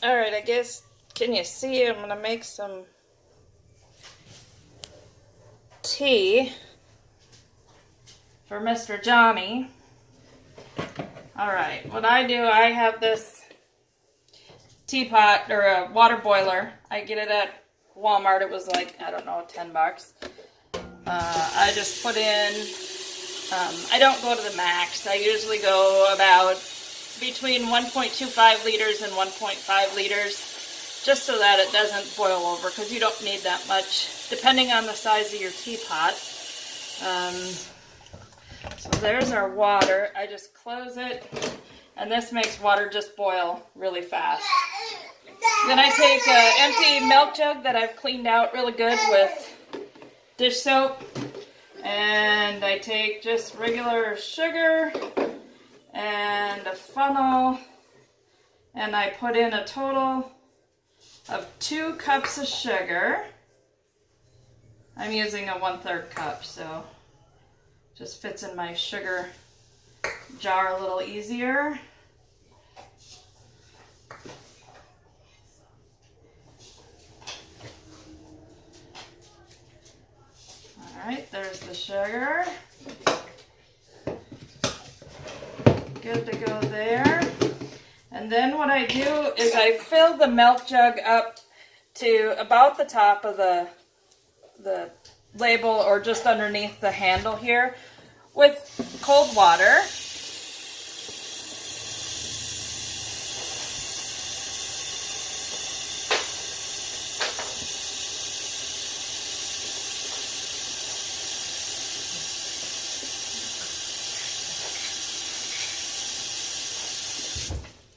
Alright, I guess, can you see? I'm going to make some tea for Mr. Johnny. Alright, what I do, I have this teapot, or a water boiler. I get it at Walmart. It was like, I don't know, 10 bucks. I just put in, I don't go to the max. I usually go about between 1.25 liters and 1.5 liters, just so that it doesn't boil over, because you don't need that much, depending on the size of your teapot. So there's our water. I just close it, and this makes water just boil really fast. Then I take an empty milk jug that I've cleaned out really good with dish soap, and I take just regular sugar and a funnel, and I put in a total of 2 cups of sugar. I'm using a 1/3 cup, so just fits in my sugar jar a little easier. Alright, there's the sugar. Good to go there. And then what I do is I fill the milk jug up to about the top of the label, or just underneath the handle here, with cold water.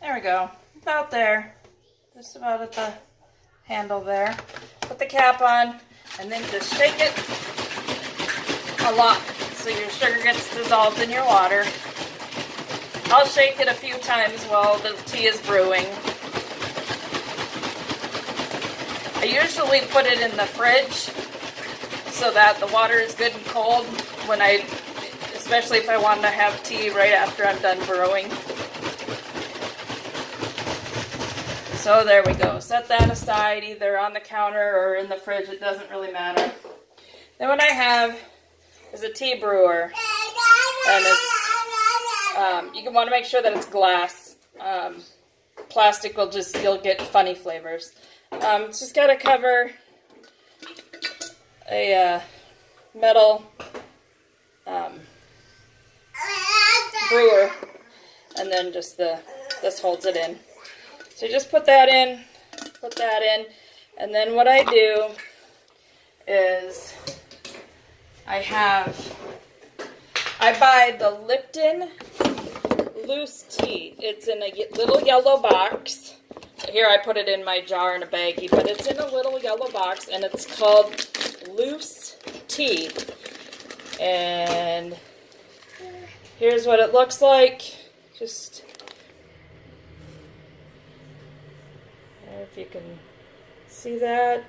There we go, about there, just about at the handle there. Put the cap on, and then just shake it a lot so your sugar gets dissolved in your water. I'll shake it a few times while the tea is brewing. I usually put it in the fridge so that the water is good and cold when especially if I want to have tea right after I'm done brewing. So there we go. Set that aside, either on the counter or in the fridge. It doesn't really matter. Then what I have is a tea brewer, and it's you want to make sure that it's glass. Plastic will you'll get funny flavors. It's just got to cover a metal brewer, and then just this holds it in. So you just put that in, and then what I do is I buy the Lipton loose tea. It's in a little yellow box. Here I put it in my jar in a baggie, but it's in a little yellow box, and it's called loose tea. And here's what it looks like. Just if you can see that.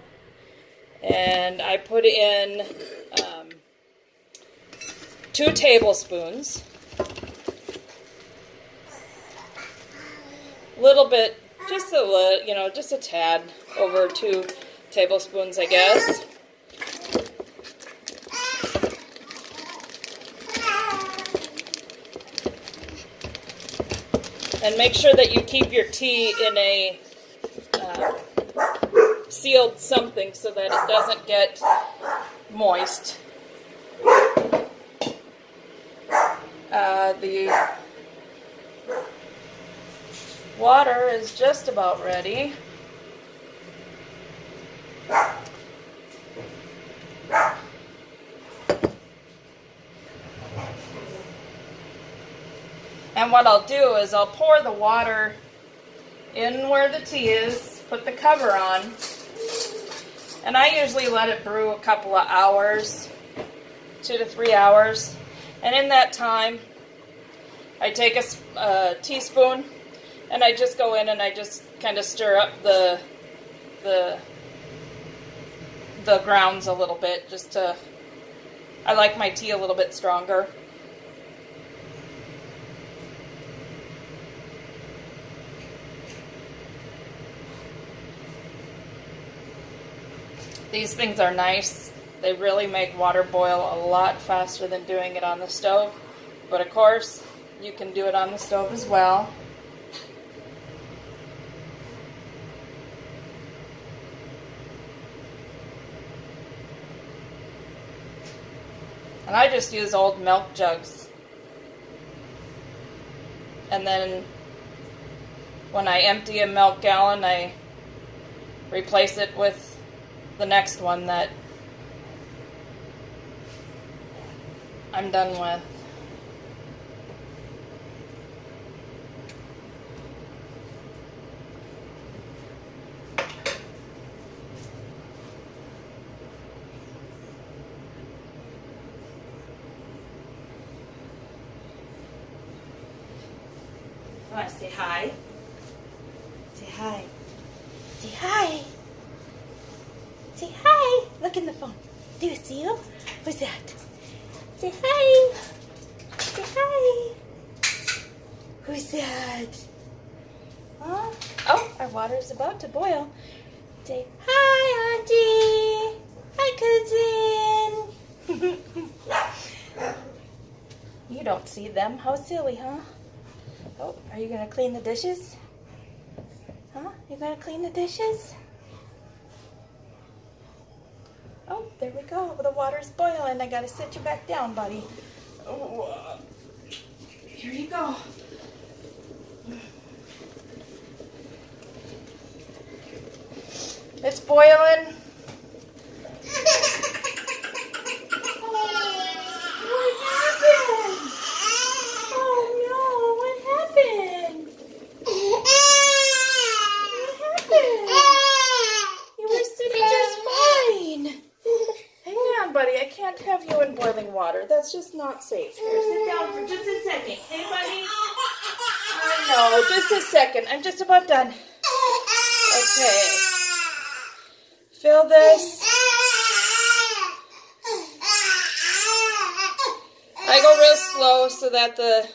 And I put in 2 tablespoons. Little bit, just a little, just a tad over 2 tablespoons, I guess. And make sure that you keep your tea in a sealed something so that it doesn't get moist. The water is just about ready. And what I'll do is I'll pour the water in where the tea is, put the cover on, and I usually let it brew a couple of hours, 2 to 3 hours. And in that time, I take a teaspoon, and I just go in and I just kind of stir up the grounds a little bit, I like my tea a little bit stronger. These things are nice. They really make water boil a lot faster than doing it on the stove. But of course, you can do it on the stove as well. And I just use old milk jugs. And then when I empty a milk gallon, I replace it with the next one that I'm done with. Want to say hi? Say hi. Say hi. Say hi. Look in the phone. Do you see you? Who's that? Say hi. Say hi. Who's that? Huh? Oh, our water is about to boil. Say hi, Auntie. Hi, cousin. You don't see them. How silly, huh? Oh, are you going to clean the dishes? Huh? You going to clean the dishes? Oh, there we go. The water's boiling. I got to sit you back down, buddy. Oh, here you go. It's boiling. Have you in boiling water. That's just not safe. Here, sit down for just a second. Hey, buddy? I know. Just a second. I'm just about done. Okay. Fill this. I go real slow so that the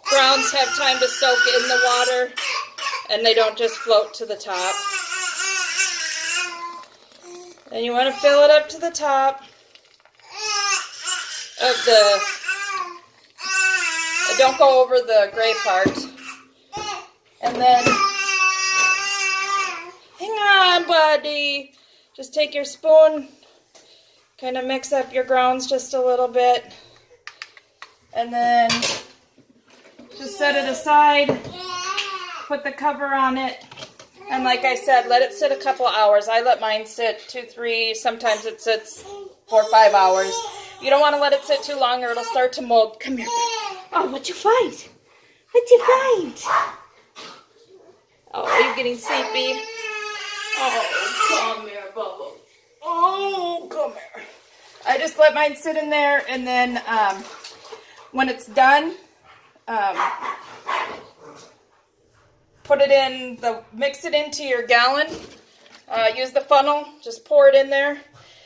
grounds have time to soak in the water and they don't just float to the top. And you want to fill it up to the top of the, don't go over the gray part. And then, hang on, buddy. Just take your spoon, kind of mix up your grounds just a little bit. And then just set it aside, put the cover on it. And like I said, let it sit a couple hours. I let mine sit 2, 3, sometimes it sits 4 or 5 hours. You don't want to let it sit too long or it'll start to mold. Come here. Oh, what'd you find? What'd you find? Oh, are you getting sleepy? Oh, come here, Bubba. Oh, come here. I just let mine sit in there and then when it's done, put it in mix it into your gallon. Use the funnel, just pour it in there.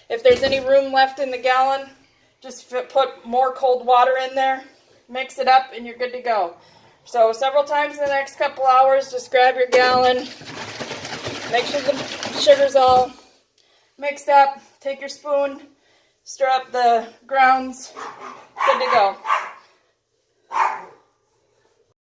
If there's any room left in the gallon, just put more cold water in there, mix it up, and you're good to go. So several times in the next couple hours, just grab your gallon, make sure the sugar's all mixed up, take your spoon, stir up the grounds, good to go.